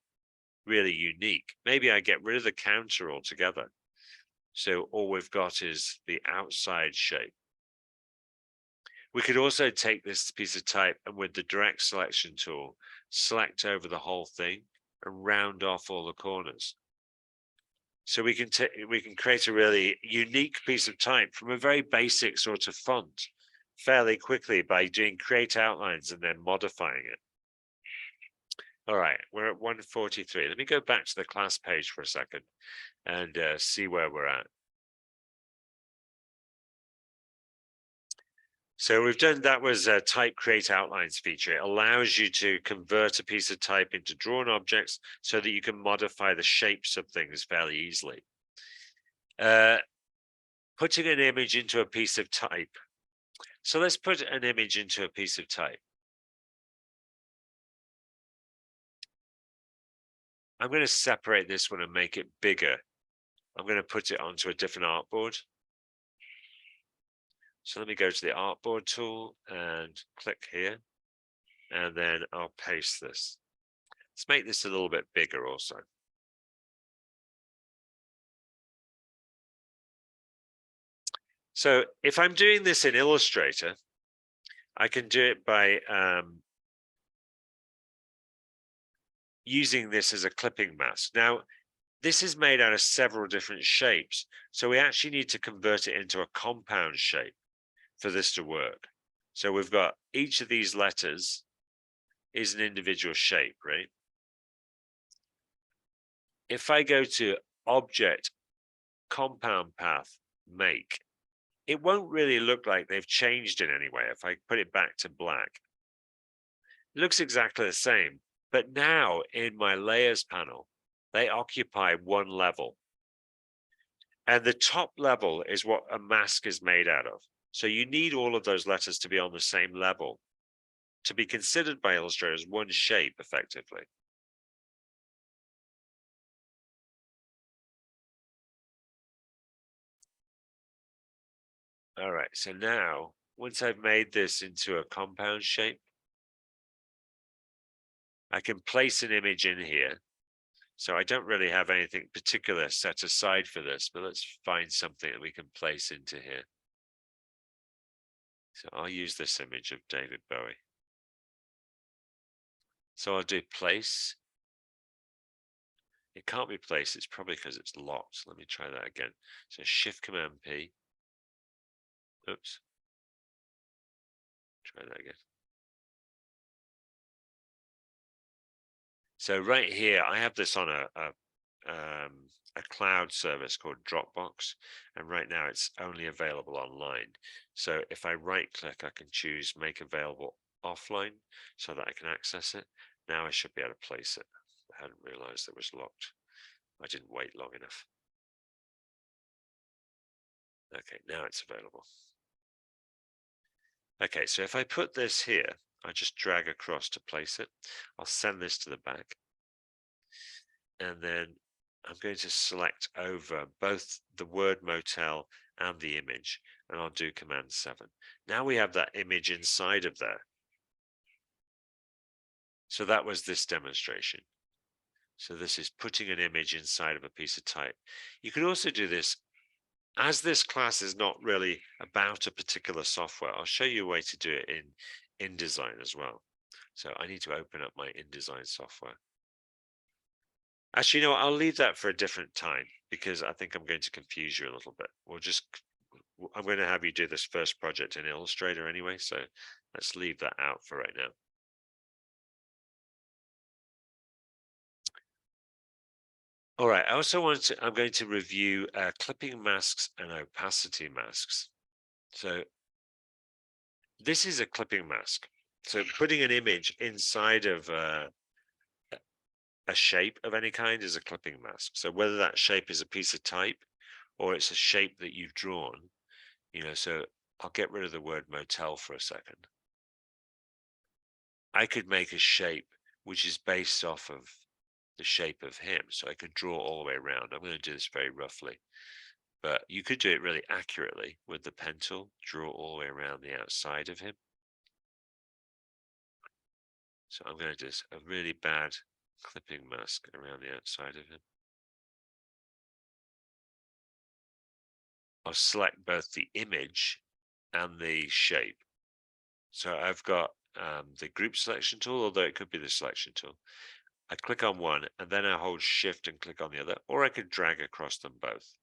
[SPEAKER 1] really unique. Maybe I get rid of the counter altogether. So all we've got is the outside shape. We could also take this piece of type and with the direct selection tool, select over the whole thing and round off all the corners. So we can create a really unique piece of type from a very basic sort of font fairly quickly by doing create outlines and then modifying it. All right, we're at 143. Let me go back to the class page for a second and see where we're at. So we've done, that was a type create outlines feature. It allows you to convert a piece of type into drawn objects so that you can modify the shapes of things fairly easily. Putting an image into a piece of type. So let's put an image into a piece of type. I'm going to separate this one and make it bigger. I'm going to put it onto a different artboard. So let me go to the artboard tool and click here, and then I'll paste this. Let's make this a little bit bigger also. So if I'm doing this in Illustrator, I can do it by using this as a clipping mask. Now, this is made out of several different shapes, so we actually need to convert it into a compound shape for this to work. So we've got each of these letters is an individual shape, right? If I go to Object, Compound Path, Make, it won't really look like they've changed in any way. If I put it back to black, it looks exactly the same. But now in my layers panel, They occupy one level. And the top level is what a mask is made out of. So you need all of those letters to be on the same level to be considered by Illustrator as one shape, effectively. All right, so now, once I've made this into a compound shape, I can place an image in here. So I don't really have anything particular set aside for this, but let's find something that we can place into here. So I'll use this image of David Bowie. So I'll do place. It can't be placed. It's probably because it's locked. Let me try that again. So Shift Command P. Oops. Try that again. So right here, I have this on a cloud service called Dropbox, and right now it's only available online. So if I right click, I can choose Make Available Offline so that I can access it. Now I should be able to place it. I hadn't realized it was locked. I didn't wait long enough. Okay, now it's available. Okay, so if I put this here, I just drag across to place it. I'll send this to the back. And then I'm going to select over both the word motel and the image, and I'll do Command 7. Now we have that image inside of there. So that was this demonstration. So this is putting an image inside of a piece of type. You can also do this, as this class is not really about a particular software. I'll show you a way to do it in InDesign as well. So I need to open up my InDesign software. Actually, you know what? I'll leave that for a different time because I think I'm going to confuse you a little bit. I'm going to have you do this first project in Illustrator anyway, so let's leave that out for right now. All right, I'm going to review clipping masks and opacity masks. So this is a clipping mask. So putting an image inside of a shape of any kind is a clipping mask. So whether that shape is a piece of type or it's a shape that you've drawn, so I'll get rid of the word motel for a second. I could make a shape which is based off of the shape of him. So I could draw all the way around. I'm going to do this very roughly, but you could do it really accurately with the pen tool, draw all the way around the outside of him. So I'm going to do a really bad clipping mask around the outside of him. I'll select both the image and the shape. So I've got the group selection tool, although it could be the selection tool. I click on one and then I hold shift and click on the other, or I could drag across them both.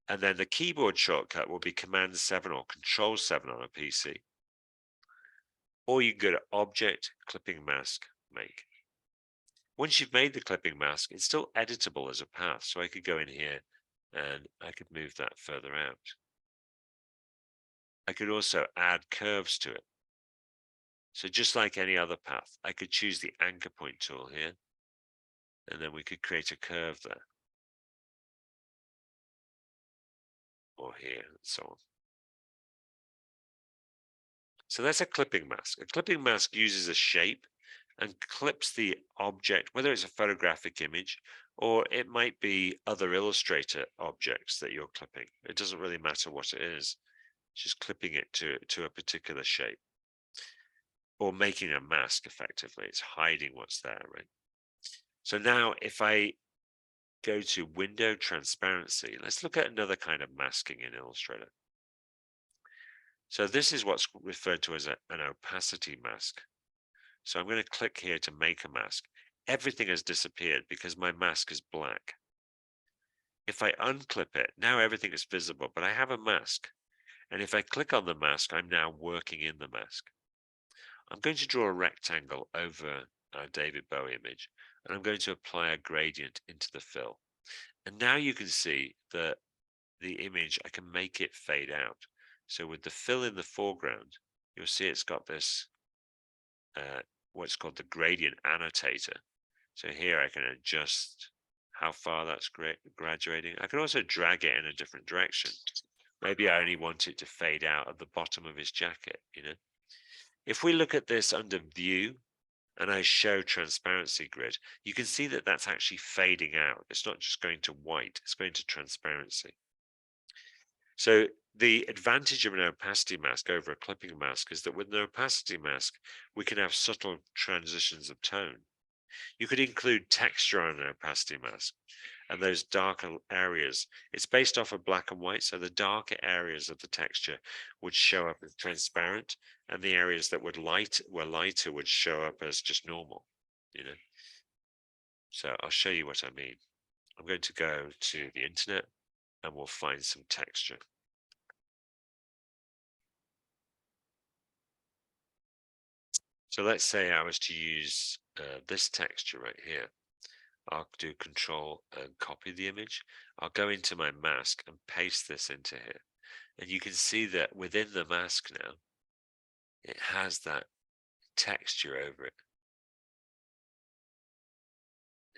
[SPEAKER 1] And then the keyboard shortcut will be Command 7 or Control 7 on a PC. Or you can go to Object, Clipping Mask, Make. Once you've made the clipping mask, it's still editable as a path. So I could go in here and I could move that further out. I could also add curves to it. So just like any other path, I could choose the anchor point tool here, and then we could create a curve there, or here, and so on. So that's a clipping mask. A clipping mask uses a shape and clips the object, whether it's a photographic image or it might be other Illustrator objects that you're clipping. It doesn't really matter what it is. It's just clipping it to a particular shape or making a mask effectively. It's hiding what's there, right? So now if I go to Window Transparency, let's look at another kind of masking in Illustrator. So this is what's referred to as an opacity mask. So I'm going to click here to make a mask. Everything has disappeared because my mask is black. If I unclip it, now everything is visible, but I have a mask. And if I click on the mask, I'm now working in the mask. I'm going to draw a rectangle over our David Bowie image, and I'm going to apply a gradient into the fill. And now you can see that the image, I can make it fade out. So with the fill in the foreground, you'll see it's got this, what's called the gradient annotator. So here I can adjust how far that's graduating. I can also drag it in a different direction. Maybe I only want it to fade out at the bottom of his jacket, you know. If we look at this under view and I show transparency grid, you can see that that's actually fading out. It's not just going to white, it's going to transparency. So the advantage of an opacity mask over a clipping mask is that with an opacity mask, we can have subtle transitions of tone. You could include texture on an opacity mask, and those darker areas, it's based off of black and white, so the darker areas of the texture would show up as transparent, and the areas that were lighter would show up as just normal, you know. So I'll show you what I mean. I'm going to go to the internet and we'll find some texture. So let's say I was to use this texture right here. I'll do control and copy the image. I'll go into my mask and paste this into here. And you can see that within the mask now, it has that texture over it.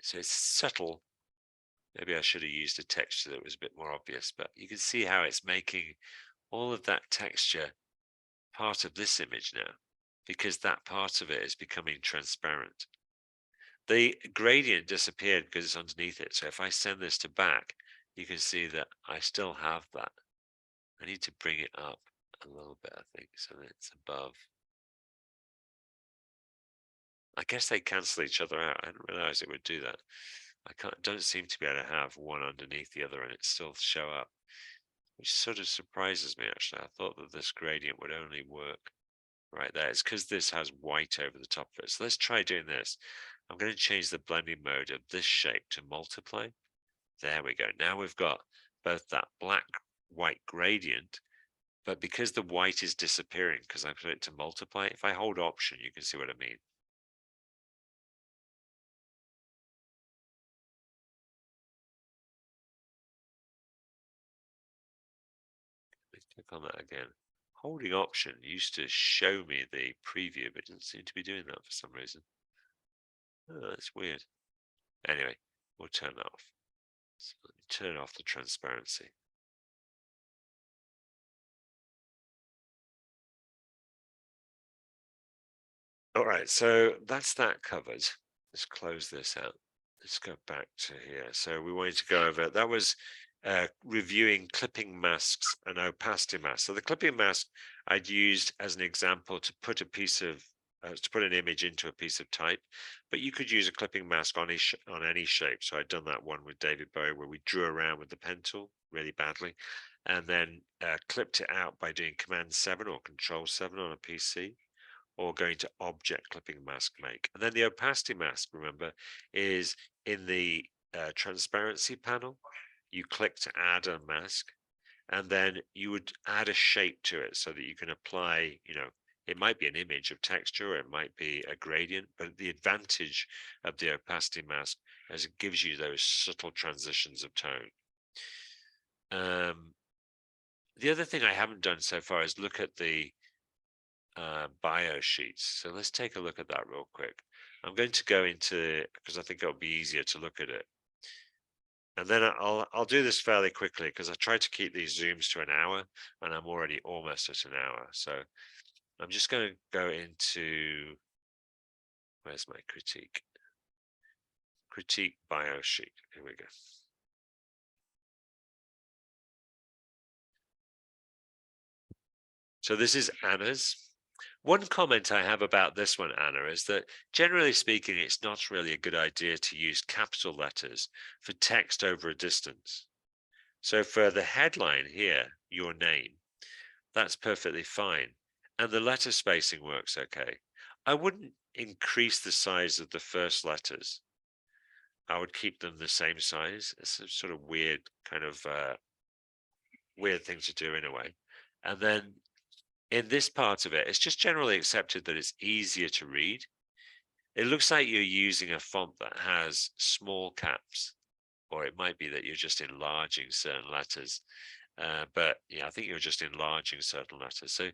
[SPEAKER 1] So it's subtle. Maybe I should have used a texture that was a bit more obvious, but you can see how it's making all of that texture part of this image now, because that part of it is becoming transparent. The gradient disappeared because it's underneath it. So if I send this to back, you can see that I still have that. I need to bring it up a little bit, I think, so that it's above. I guess they cancel each other out. I didn't realize it would do that. Don't seem to be able to have one underneath the other and it still show up, which sort of surprises me actually. I thought that this gradient would only work right there. It's because this has white over the top of it. So let's try doing this. I'm going to change the blending mode of this shape to multiply. There we go. Now we've got both that black white gradient, but because the white is disappearing because I put it to multiply, if I hold option, you can see what I mean. Let's click on that again. Holding option used to show me the preview, but it doesn't seem to be doing that for some reason. Oh, that's weird. Anyway, we'll turn that off. So let me turn off the transparency. All right, so that's that covered. Let's close this out. Let's go back to here. So we wanted to go over, that was reviewing clipping masks and opacity masks. So the clipping mask I'd used as an example to put a piece of, to put an image into a piece of type, but you could use a clipping mask on any shape. So I'd done that one with David Bowie where we drew around with the pen tool really badly and then clipped it out by doing Command 7 or Control 7 on a PC, or going to object clipping mask make. And then the opacity mask, remember, is in the transparency panel. You click to add a mask, and then you would add a shape to it so that you can apply, you know, it might be an image of texture, or it might be a gradient, but the advantage of the opacity mask is it gives you those subtle transitions of tone. The other thing I haven't done so far is look at the bio sheets. So let's take a look at that real quick. I'm going to go into, because I think it'll be easier to look at it. And then I'll do this fairly quickly because I try to keep these zooms to an hour and I'm already almost at an hour. So I'm just going to go into, where's my critique? Critique bio sheet. Here we go. So this is Anna's. One comment I have about this one, Anna, is that generally speaking, it's not really a good idea to use capital letters for text over a distance. So for the headline here, your name, that's perfectly fine. And the letter spacing works okay. I wouldn't increase the size of the first letters. I would keep them the same size. It's a sort of weird kind of weird thing to do in a way. And then in this part of it, it's just generally accepted that it's easier to read. It looks like you're using a font that has small caps, or it might be that you're just enlarging certain letters. But yeah, I think you're just enlarging certain letters. So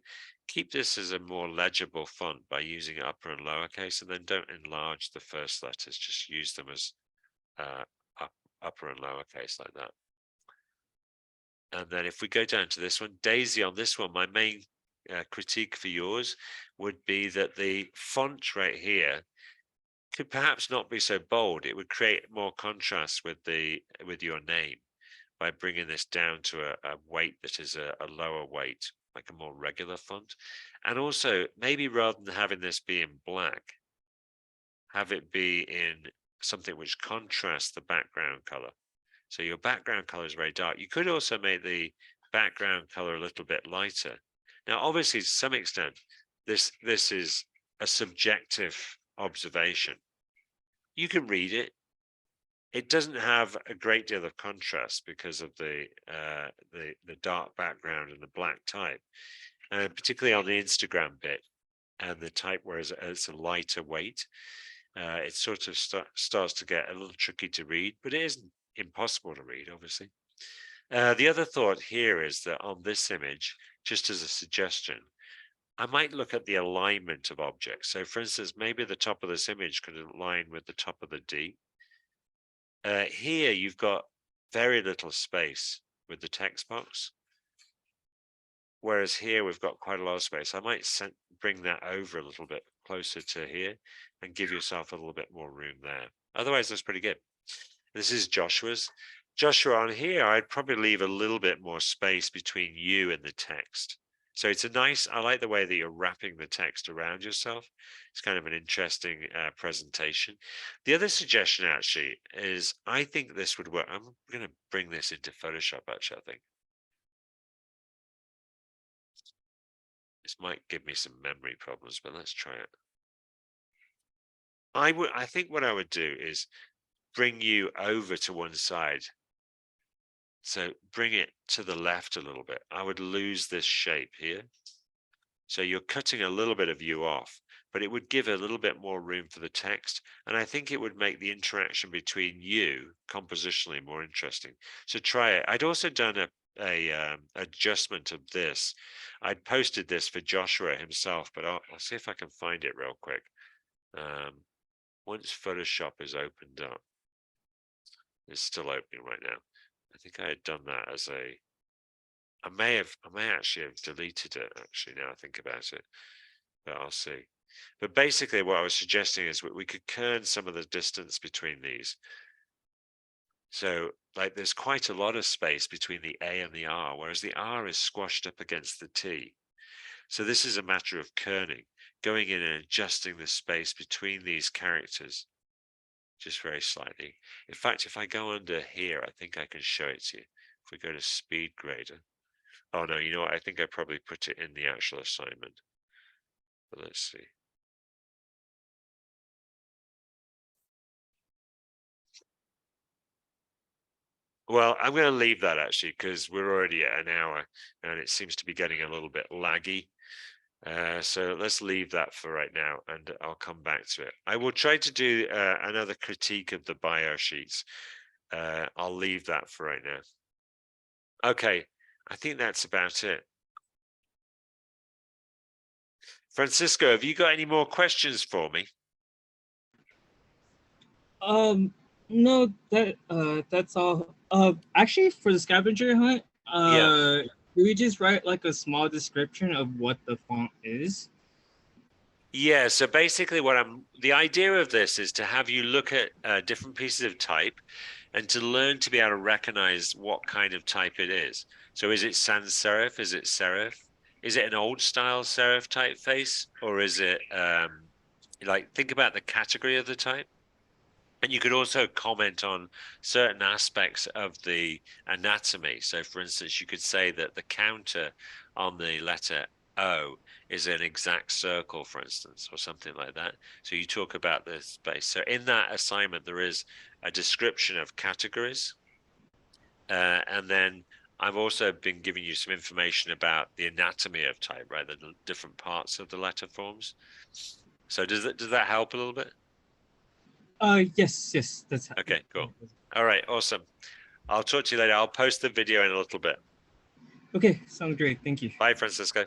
[SPEAKER 1] keep this as a more legible font by using upper and lowercase, and then don't enlarge the first letters. Just use them as upper and lowercase like that. And then if we go down to this one, Daisy, on this one, my main critique for yours would be that the font right here could perhaps not be so bold. It would create more contrast with your name by bringing this down to a weight that is a lower weight, like a more regular font. And also, maybe rather than having this be in black, have it be in something which contrasts the background color. So your background color is very dark. You could also make the background color a little bit lighter. Now, obviously, to some extent, this is a subjective observation. You can read it. It doesn't have a great deal of contrast because of the dark background and the black type, particularly on the Instagram bit and the type where it's a lighter weight. It sort of starts to get a little tricky to read, but it isn't impossible to read, obviously. The other thought here is that on this image, just as a suggestion, I might look at the alignment of objects. So for instance, maybe the top of this image could align with the top of the D. Here you've got very little space with the text box, whereas here we've got quite a lot of space. I might bring that over a little bit closer to here and give yourself a little bit more room there. Otherwise, that's pretty good. This is Joshua's. Joshua, on here, I'd probably leave a little bit more space between you and the text. So it's I like the way that you're wrapping the text around yourself. It's kind of an interesting presentation. The other suggestion actually is I think this would work. I'm going to bring this into Photoshop actually, I think. This might give me some memory problems, but let's try it. I think what I would do is bring you over to one side. So bring it to the left a little bit. I would lose this shape here. So you're cutting a little bit of you off, but it would give a little bit more room for the text. And I think it would make the interaction between you compositionally more interesting. So try it. I'd also done a adjustment of this. I'd posted this for Joshua himself, but I'll see if I can find it real quick. Once Photoshop is opened up, it's still opening right now. I think I had done that as I may actually have deleted it actually now I think about it, but I'll see. But basically what I was suggesting is we could kern some of the distance between these. So like there's quite a lot of space between the A and the R, whereas the R is squashed up against the T. So this is a matter of kerning, going in and adjusting the space between these characters just very slightly. In fact, if I go under here, I think I can show it to you. If we go to speed grader. Oh no, you know what? I think I probably put it in the actual assignment. But let's see. Well, I'm going to leave that actually because we're already at an hour and it seems to be getting a little bit laggy. So let's leave that for right now and I'll come back to it. I will try to do another critique of the bio sheets. I'll leave that for right now. Okay, I think that's about it. Francisco, have you got any more questions for me?
[SPEAKER 2] Um, no, that's all. Actually, for the scavenger hunt,
[SPEAKER 1] Yeah.
[SPEAKER 2] do we just write like a small description of what the font is?
[SPEAKER 1] Yeah, so basically the idea of this is to have you look at different pieces of type and to learn to be able to recognize what kind of type it is. So is it sans serif? Is it serif? Is it an old style serif typeface? Or is it like think about the category of the type? And you could also comment on certain aspects of the anatomy. So, for instance, you could say that the counter on the letter O is an exact circle, for instance, or something like that. So you talk about the space. So in that assignment, there is a description of categories. And then I've also been giving you some information about the anatomy of type, right? The different parts of the letter forms. So does that help a little bit?
[SPEAKER 2] Yes,
[SPEAKER 1] Okay, cool. All right, awesome. I'll talk to you later. I'll post the video in a little bit.
[SPEAKER 2] Okay, sounds great. Thank you.
[SPEAKER 1] Bye, Francisco.